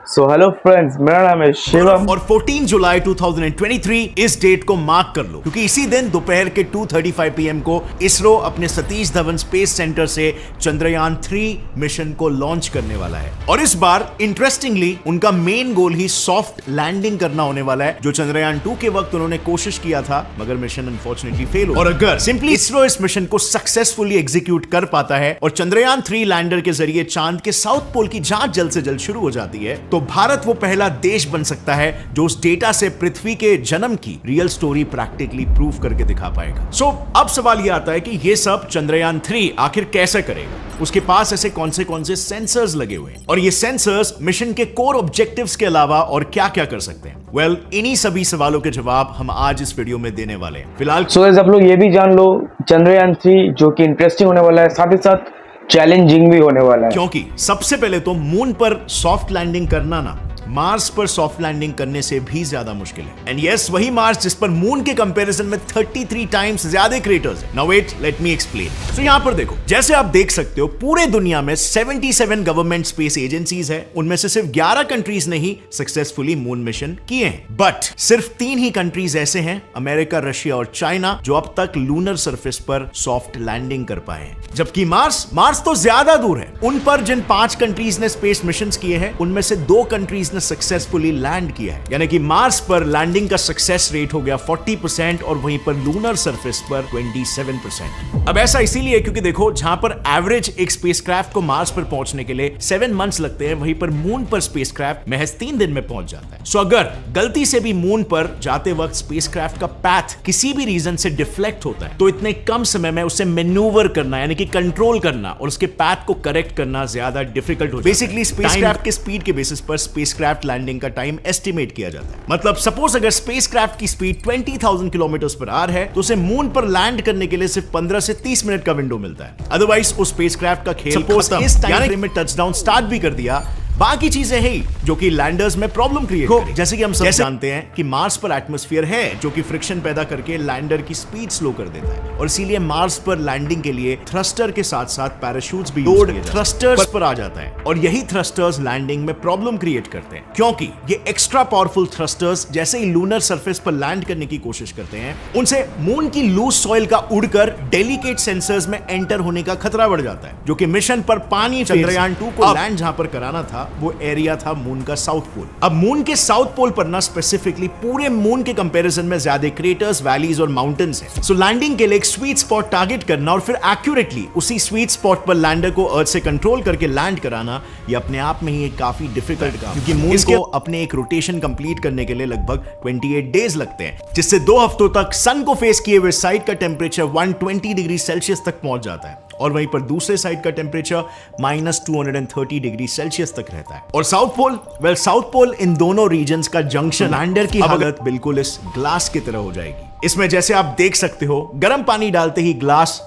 So hello friends, मेरा नाम है शिवम और 14 जुलाई 2023 इस डेट को मार्क कर लो, क्योंकि इसी दिन दोपहर के 2:35 PM को इसरो अपने सतीश धवन स्पेस सेंटर से चंद्रयान 3 मिशन को लॉन्च करने वाला है। और इस बार इंटरेस्टिंगली उनका मेन गोल ही सॉफ्ट लैंडिंग करना होने वाला है, जो चंद्रयान 2 के वक्त उन्होंने कोशिश किया था, मगर मिशन अनफॉर्चुनेटली फेल हो। और अगर सिंपली इसरो इस मिशन को सक्सेसफुली एग्जीक्यूट कर पाता है और चंद्रयान 3 लैंडर के जरिए चांद के साउथ पोल की जांच जल्द से जल्द शुरू हो जाती है, तो भारत वो पहला देश बन सकता है जो उस डेटा से पृथ्वी के जन्म की रियल स्टोरी प्रैक्टिकली प्रूव करके दिखा पाएगा। सो अब सवाल ये आता है कि ये सब चंद्रयान 3 आखिर कैसे करेगा। उसके पास ऐसे कौन से सेंसर्स लगे हुए हैं और ये सेंसर्स मिशन के कोर ऑब्जेक्टिव्स के अलावा और क्या क्या कर सकते हैं। वेल, इन्हीं सभी सवालों के जवाब हम आज इस वीडियो में देने वाले हैं। फिलहाल सो गाइस, आप लोग ये भी जान लो चंद्रयान 3 जो कि इंटरेस्टिंग होने वाला है, साथ ही साथ चैलेंजिंग भी होने वाला है, क्योंकि सबसे पहले तो मून पर सॉफ्ट लैंडिंग करना ना मार्स पर सॉफ्ट लैंडिंग करने से भी ज्यादा मुश्किल है। एंड यस, वही मार्स जिस पर मून के कंपैरिजन में 33 टाइम्स ज्यादा क्रेटर्स है। Now wait, let me explain. So यहां पर देखो, जैसे आप देख सकते हो पूरे दुनिया में 77 गवर्नमेंट स्पेस एजेंसीज है। उनमें से सिर्फ 11 कंट्रीज ने ही सक्सेसफुली मून मिशन किए हैं, बट सिर्फ 3 ही कंट्रीज ऐसे हैं, अमेरिका, रशिया और चाइना, जो अब तक लूनर सरफेस पर सॉफ्ट लैंडिंग कर पाए हैं। जबकि मार्स तो ज्यादा दूर है। उन पर जिन 5 कंट्रीज ने स्पेस मिशन किए हैं, उनमें से 2 कंट्रीज सक्सेसफुली लैंड किया है, यानी कि मार्स पर लैंडिंग का सक्सेस रेट हो गया 40% और वहीं पर लूनर सरफेस पर 27%। अब ऐसा इसीलिए क्योंकि देखो, जहां पर एवरेज एक स्पेसक्राफ्ट को मार्स पर पहुंचने के लिए 7 मंथ्स लगते हैं, वहीं पर मून पर स्पेसक्राफ्ट महज 3 दिन में पहुंच जाता है। सो अगर गलती से भी मून पर जाते वक्त स्पेसक्राफ्ट का पैथ किसी भी रीजन से डिफ्लेक्ट होता है, तो इतने कम समय में उसे मैन्यूवर करना, यानी कि कंट्रोल करना और उसके पैथ को करेक्ट करना ज्यादा डिफिकल्ट हो जाता है। बेसिकली स्पेसक्राफ्ट के स्पीड के बेसिस पर स्पेसक्राफ्ट लैंडिंग का टाइम एस्टिमेट किया जाता है। मतलब सपोज अगर स्पेसक्राफ्ट की स्पीड 20,000 किलोमीटर पर आवर है, तो उसे मून पर लैंड करने के लिए सिर्फ 15 से 30 मिनट का विंडो मिलता है। अदरवाइज उस स्पेसक्राफ्ट का खेल खत्म। इस टाइम फ्रेम में टचडाउन स्टार्ट भी कर दिया, बाकी चीजें हैं जो कि लैंडर्स में प्रॉब्लम क्रिएट करें। जैसे कि हम सब जानते हैं कि मार्स पर एटमॉस्फेयर है जो कि फ्रिक्शन पैदा करके लैंडर की स्पीड स्लो कर देता है, और इसीलिए मार्स पर लैंडिंग के लिए थ्रस्टर के साथ साथ पैराशूट्स भी लोड थ्रस्टर्स पर आ जाता है, और यही थ्रस्टर्स लैंडिंग में प्रॉब्लम क्रिएट करते हैं, क्योंकि ये एक्स्ट्रा पावरफुल थ्रस्टर्स जैसे ही लूनर सरफेस पर लैंड करने की कोशिश करते हैं, उनसे मून की लूज सॉइल का उड़कर डेलिकेट सेंसर्स में एंटर होने का खतरा बढ़ जाता है, जो कि मिशन पर पानी चंद्रयान 2 को लैंड जहां पर कराना था, वो एरिया था मून का साउथ पोल। अब मून के साउथ पोल पर ना स्पेसिफिकली पूरे मून के कंपैरिजन में ज्यादा क्रेटर्स, वैलीज और माउंटेन्स हैं। सो लैंडिंग के लिए एक स्वीट स्पॉट टारगेट करना और फिर एक्यूरेटली उसी स्वीट स्पॉट पर लैंडर को अर्थ से कंट्रोल करके लैंड कराना, ये अपने आप में ही एक काफी डिफिकल्ट काम, क्योंकि मून को अपने एक रोटेशन कंप्लीट करने के लिए लगभग 28 डेज लगते हैं, जिससे 2 हफ्तों तक सन को फेस किए हुए साइड का टेम्परेचर 120 डिग्री सेल्सियस तक पहुंच जाता है, और वहीं पर दूसरे साइड का टेम्परेचर -230 डिग्री सेल्सियस तक रहता है। और south pole, well south pole इन दोनों रीजन्स का जंक्शन, लैंडर की हालत बिल्कुल इस ग्लास की तरह हो जाएगी। इसमें जैसे आप देख सकते हो, गर्म पानी डालते ही ग्लास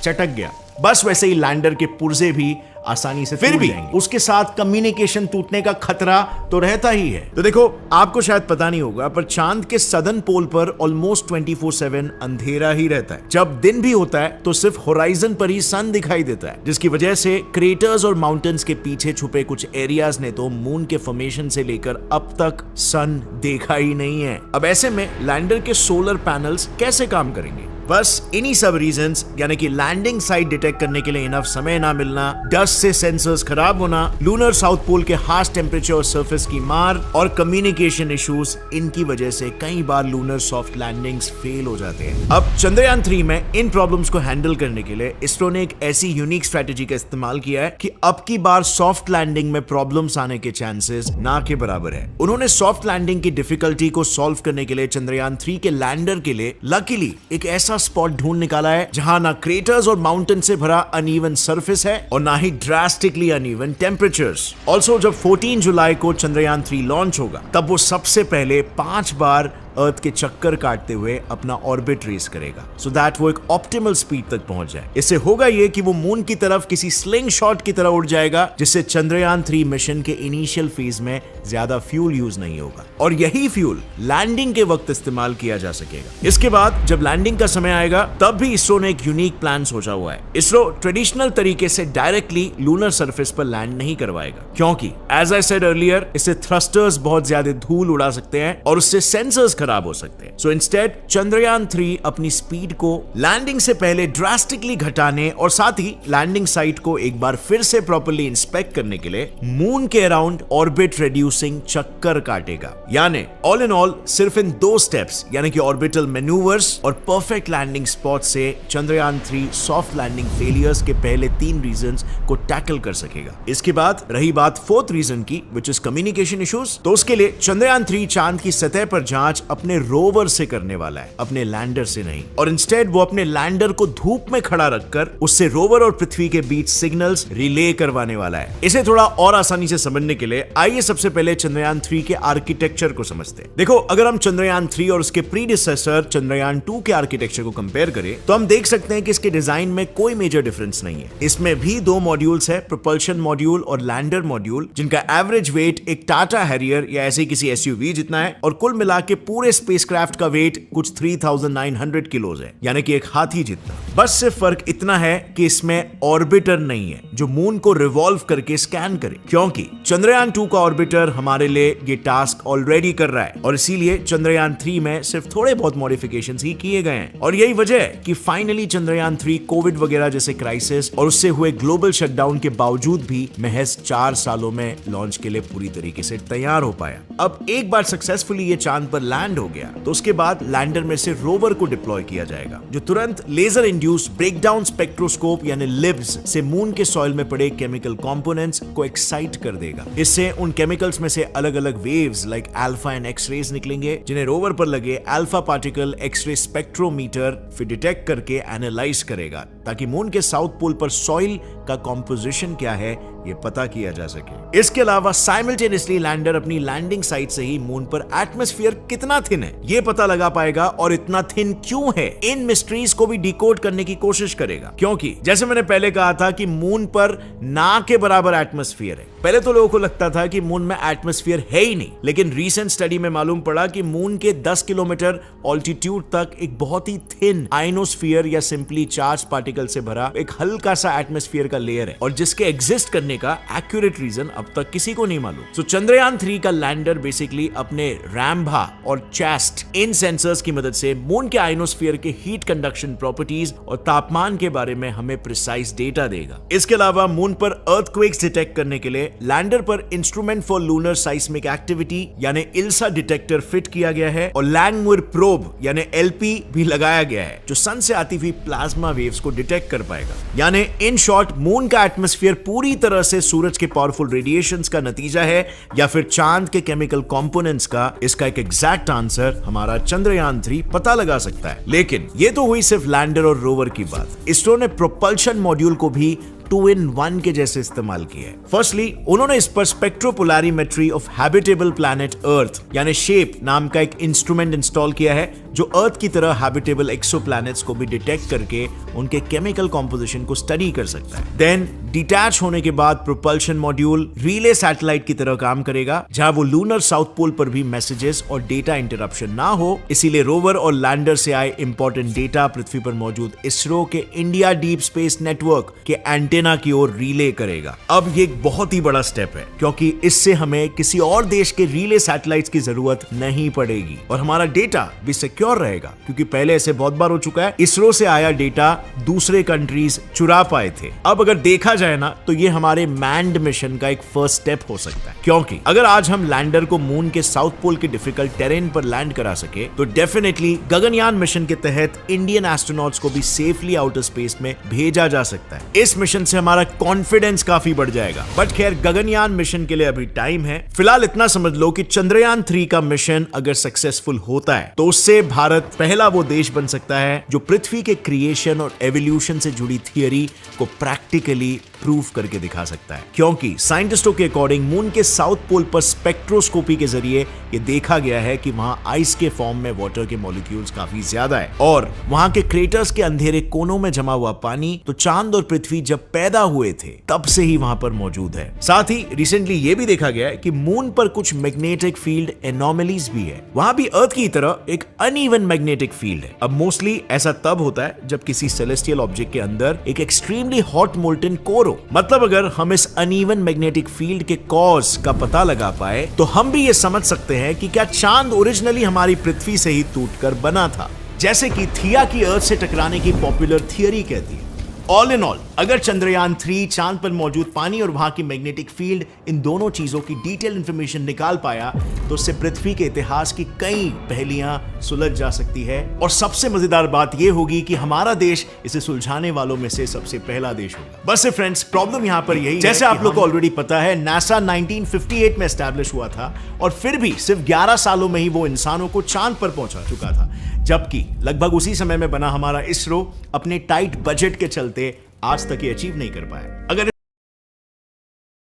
चटक गया, बस वैसे ही लैंडर के पुर्जे भी आसानी से फिर भी उसके साथ कम्युनिकेशन टूटने का खतरा तो रहता ही है। तो देखो, आपको शायद पता नहीं होगा, पर चांद के सदर्न पोल पर ऑलमोस्ट 24/7 अंधेरा ही रहता है। जब दिन भी होता है तो सिर्फ होराइजन पर ही सन दिखाई देता है, जिसकी वजह से क्रेटर्स और माउंटेन्स के पीछे छुपे कुछ एरियाज ने तो मून के फॉर्मेशन से लेकर अब तक सन देखा ही नहीं है। अब ऐसे में लैंडर के सोलर पैनल्स कैसे काम करेंगे? बस इन्हीं सब रीजंस, यानी कि लैंडिंग साइट डिटेक्ट करने के लिए इनफ समय ना मिलना, डस्ट से सेंसर्स खराब होना, लूनर साउथ पोल के हार्श टेम्परेचर और सरफेस की मार और कम्युनिकेशन इश्यूज, इनकी वजह से कई बार लूनर सॉफ्ट लैंडिंग्स फेल हो जाते हैं। अब चंद्रयान 3 में इन प्रॉब्लम्स को हैंडल करने के लिए इसरो ने एक ऐसी यूनिक स्ट्रेटेजी का इस्तेमाल किया है कि अब की बार सॉफ्ट लैंडिंग में प्रॉब्लम्स आने के चांसेस ना के बराबर है। उन्होंने सॉफ्ट लैंडिंग की डिफिकल्टी को सॉल्व करने के लिए चंद्रयान 3 के लैंडर के लिए लकीली एक ऐसा स्पॉट ढूंढ निकाला है जहां ना क्रेटर्स और माउंटेन से भरा अनइवन सरफेस है और ना ही ड्रास्टिकली अनइवन टेम्परेचर्स। ऑल्सो जब 14 जुलाई को चंद्रयान 3 लॉन्च होगा, तब वो सबसे पहले 5 बार अर्थ के चक्कर काटते हुए अपना ऑर्बिट रेस करेगा, सो दैट वो एक ऑप्टिमल स्पीड तक पहुंच जाए। इससे होगा ये कि वो मून की तरफ किसी स्लिंग शॉट की तरह उड़ जाएगा, जिससे चंद्रयान 3 मिशन के इनिशियल फेज में ज्यादा फ्यूल यूज नहीं होगा और यही फ्यूल लैंडिंग के वक्त इस्तेमाल किया जा सकेगा। इसके बाद जब लैंडिंग का समय आएगा तब भी इसरो ने एक यूनिक प्लान सोचा हुआ है। इसरो ट्रेडिशनल तरीके से डायरेक्टली लूनर सरफेस पर लैंड नहीं करवाएगा, क्योंकि एज आई सेड अर्लियर इससे थ्रस्टर्स बहुत ज्यादा धूल उड़ा सकते हैं और उससे सेंसर्स खराब हो सकते हैं। सो इंस्टेड चंद्रयान 3 अपनी स्पीड को लैंडिंग से पहले ड्रास्टिकली घटाने और साथ ही लैंडिंग साइट को एक बार फिर से प्रॉपर्ली इंस्पेक्ट करने के लिए मून के अराउंड ऑर्बिट रिड्यूसिंग चक्कर काटेगा। यानी ऑल इन ऑल सिर्फ इन 2 स्टेप्स यानी कि ऑर्बिटल मैन्यूवर्स और परफेक्ट लैंडिंग स्पॉट से चंद्रयान 3 सॉफ्ट लैंडिंग फेलियर्स के पहले 3 रीजंस को टैकल कर सकेगा। इसके बाद रही बात 4th रीजन की, विच इज कम्युनिकेशन इश्यूज, तो उसके लिए चंद्रयान 3 चांद की सतह पर जांच अपने रोवर से करने वाला है, अपने लैंडर से नहीं। और इंस्टेड वो अपने लैंडर को धूप में खड़ा रखकर उससे रोवर और पृथ्वी के बीच सिग्नल्स रिले करवाने वाला है। इसे थोड़ा और आसानी से समझने के लिए आइए सबसे पहले चंद्रयान 3 के आर्किटेक्चर को समझते हैं। देखो, अगर हम चंद्रयान 3 और उसके प्रीडिसेसर चंद्रयान 2 के आर्किटेक्चर को कंपेयर करें तो हम देख सकते हैं कि इसके डिजाइन में कोई मेजर डिफरेंस नहीं है। इसमें भी 2 मॉड्यूल्स है, प्रोपल्शन मॉड्यूल और लैंडर मॉड्यूल, जिनका एवरेज वेट एक टाटा हैरियर या ऐसे किसी एसयूवी जितना है और कुल मिला के पूरे स्पेसक्राफ्ट का वेट कुछ 3900 किलोज है, यानी कि एक हाथी जितना। बस सिर्फ फर्क इतना है कि इसमें ऑर्बिटर नहीं है जो मून को रिवॉल्व करके स्कैन करे, क्योंकि चंद्रयान 2 का ऑर्बिटर हमारे लिए ये टास्क ऑलरेडी कर रहा है और इसीलिए चंद्रयान 3 में सिर्फ थोड़े बहुत मॉडिफिकेशंस ही किए गए हैं। और यही वजह है कि फाइनली चंद्रयान 3 कोविड वगैरह जैसे क्राइसिस और उससे हुए ग्लोबल शटडाउन के बावजूद भी महज 4 सालों में लॉन्च के लिए पूरी तरीके से तैयार हो पाया। अब एक बार सक्सेसफुली ये चांद पर लैंड हो गया तो उसके बाद लैंडर में से रोवर को डिप्लॉय किया जाएगा, जो तुरंत लेजर इंड्यूस्ड ब्रेकडाउन स्पेक्ट्रोस्कोप यानी लिब्स से मून के सॉइल में पड़े केमिकल कंपोनेंट्स को एक्साइट कर देगा। इससे उन केमिकल्स में से अलग अलग waves like alpha and X-rays निकलेंगे, जिन्हें रोवर पर लगे अल्फा पार्टिकल एक्स-रे स्पेक्ट्रोमीटर फिर डिटेक्ट करके एनालाइज करेगा, ताकि मून के साउथ पोल पर सॉइल का कॉम्पोजिशन क्या है ये पता किया जा सके। इसके अलावा साइमल्टेनियसली लैंडर अपनी लैंडिंग साइट से ही मून पर एटमॉस्फेयर कितना थिन है ये पता लगा पाएगा और इतना थिन क्यों है इन मिस्ट्रीज को भी डिकोड करने की कोशिश करेगा, क्योंकि जैसे मैंने पहले कहा था कि मून पर ना के बराबर एटमॉस्फेयर है। पहले तो लोगों को लगता था कि मून में एटमॉस्फेयर है ही नहीं, लेकिन रीसेंट स्टडी में मालूम पड़ा कि मून के 10 किलोमीटर ऑल्टीट्यूड तक एक बहुत ही थिन आयनोस्फीयर या सिंपली चार्ज पार्टिकल से भरा एक हल्का सा एटमॉस्फेयर का लेयर है और जिसके एग्जिस्ट करने का एक्यूरेट रीजन अब तक किसी को नहीं मालूम। सो चंद्रयान 3 का लैंडर बेसिकली अपने रैम्भा और चेस्ट इन सेंसर्स की मदद से मून के आयनोस्फीयर के हीट कंडक्शन प्रॉपर्टीज और तापमान के बारे में हमें प्रिसाइज डेटा देगा। इसके अलावा मून पर अर्थक्वेक्स डिटेक्ट करने के लिए लैंडर पर इंस्ट्रूमेंट फॉर लूनर साइस्मिक एक्टिविटी यानी इल्सा डिटेक्टर फिट किया गया है और लैंगमुइर प्रोब यानी एलपी भी लगाया गया है, जो सन से आती हुई प्लाज्मा वेव्स को डिटेक्ट कर पाएगा। यानी इन शॉर्ट मून का एटमॉस्फेयर पूरी तरह से सूरज के पावरफुल रेडिएशंस का नतीजा है या फिर चांद के केमिकल कंपोनेंट्स का। इसका एक एग्जैक्ट आंसर हमारा चंद्रयान 3 पता लगा सकता है। लेकिन ये तो हुई सिर्फ लैंडर और रोवर की बात। इसरो ने प्रोपल्शन मॉड्यूल को भी 2-in-1 के जैसे इस्तेमाल किया है। फर्स्टली उन्होंने इस पर स्पेक्ट्रोपोलैरिमेट्री ऑफ हैबिटेबल प्लैनेट अर्थ यानी शेप नाम का एक इंस्ट्रूमेंट इंस्टॉल किया है, जो अर्थ की तरह हैबिटेबल एक्सोप्लैनेट्स को भी डिटेक्ट करके उनके केमिकल कॉम्पोजिशन को स्टडी कर सकता है। देन डिटैच होने के बाद प्रोपल्शन मॉड्यूल रिले सैटेलाइट की तरह काम करेगा, जहां वो लूनर साउथ पोल पर भी मैसेजेस और डेटा इंटरप्शन ना हो, इसीलिए रोवर और लैंडर से आए इंपॉर्टेंट डेटा पृथ्वी पर मौजूद इसरो के इंडिया डीप स्पेस नेटवर्क के एंटेना की ओर रिले करेगा। अब ये एक बहुत ही बड़ा स्टेप है, क्योंकि इससे हमें किसी और देश के रिले सैटेलाइट्स की जरूरत नहीं पड़ेगी और हमारा डेटा भी सिक्योर रहेगा, क्योंकि पहले ऐसे बहुत बार हो चुका है, इसरो से आया डेटा दूसरे कंट्रीज चुरा पाए थे। अब अगर देखा जाए ना तो ये हमारे मैन्ड मिशन का एक फर्स्ट स्टेप हो सकता है, क्योंकि अगर आज हम लैंडर को मून के साउथ पोल के डिफिकल्ट टेरेन पर लैंड करा सके तो डेफिनेटली गगनयान मिशन के तहत इंडियन एस्ट्रोनॉट्स को भी सेफली आउटर स्पेस में भेजा जा सकता है। इस मिशन से हमारा कॉन्फिडेंस काफी बढ़ जाएगा। बट खैर, गगनयान मिशन के लिए अभी टाइम है। फिलहाल इतना समझ लो कि चंद्रयान 3 का मिशन अगर सक्सेसफुल होता है तो उससे भारत पहला वो देश बन सकता है जो पृथ्वी के क्रिएशन और एवोल्यूशन से जुड़ी थियरी को प्रैक्टिकली प्रूव करके दिखा सकता है, क्योंकि साइंटिस्टों के अकॉर्डिंग मून के साउथ पोल पर स्पेक्ट्रोस्कोपी के जरिए ये देखा गया है कि वहां आइस के फॉर्म में वाटर के मॉलिक्यूल्स काफी ज्यादा है, और वहां के क्रेटर्स के अंधेरे कोनों में जमा हुआ पानी तो चांद और पृथ्वी जब पैदा हुए थे तब से ही वहां पर मौजूद है। साथ ही रिसेंटली ये भी देखा गया है कि मून पर कुछ मैग्नेटिक फील्ड एनोमलीज भी है, वहां भी अर्थ की तरह एक अनइवन मैग्नेटिक फील्ड है। अब मोस्टली ऐसा तब होता है जब किसी सेलेस्टियल ऑब्जेक्ट के अंदर एक एक्सट्रीमली हॉट मोल्टन कोर हो। मतलब अगर हम इस अनइवन मैग्नेटिक फील्ड के कॉज का पता लगा पाए तो हम भी ये समझ सकते हैं कि क्या चांद ओरिजिनली हमारी पृथ्वी से ही टूटकर बना था, जैसे कि थिया की अर्थ से टकराने की पॉपुलर थियरी कहती है। ऑल इन ऑल, अगर चंद्रयान 3 चांद पर मौजूद पानी और वहां की मैग्नेटिक फील्ड इन दोनों चीजों की डिटेल इंफॉर्मेशन निकाल पाया तो उससे पृथ्वी के इतिहास की कई पहेलियां सुलझ जा सकती है, और सबसे मजेदार बात यह होगी कि हमारा देश इसे सुलझाने वालों में से सबसे पहला देश होगा। बस फ्रेंड्स, प्रॉब्लम यहां पर यही है, जैसे आप लोग को ऑलरेडी पता है, नासा 1958 में एस्टैब्लिश हुआ था और फिर भी सिर्फ 11 सालों में ही वो इंसानों को चांद पर पहुंचा चुका था, जबकि लगभग उसी समय में बना हमारा इसरो अपने टाइट बजट के चलते आज तक ये अचीव नहीं कर पाया। अगर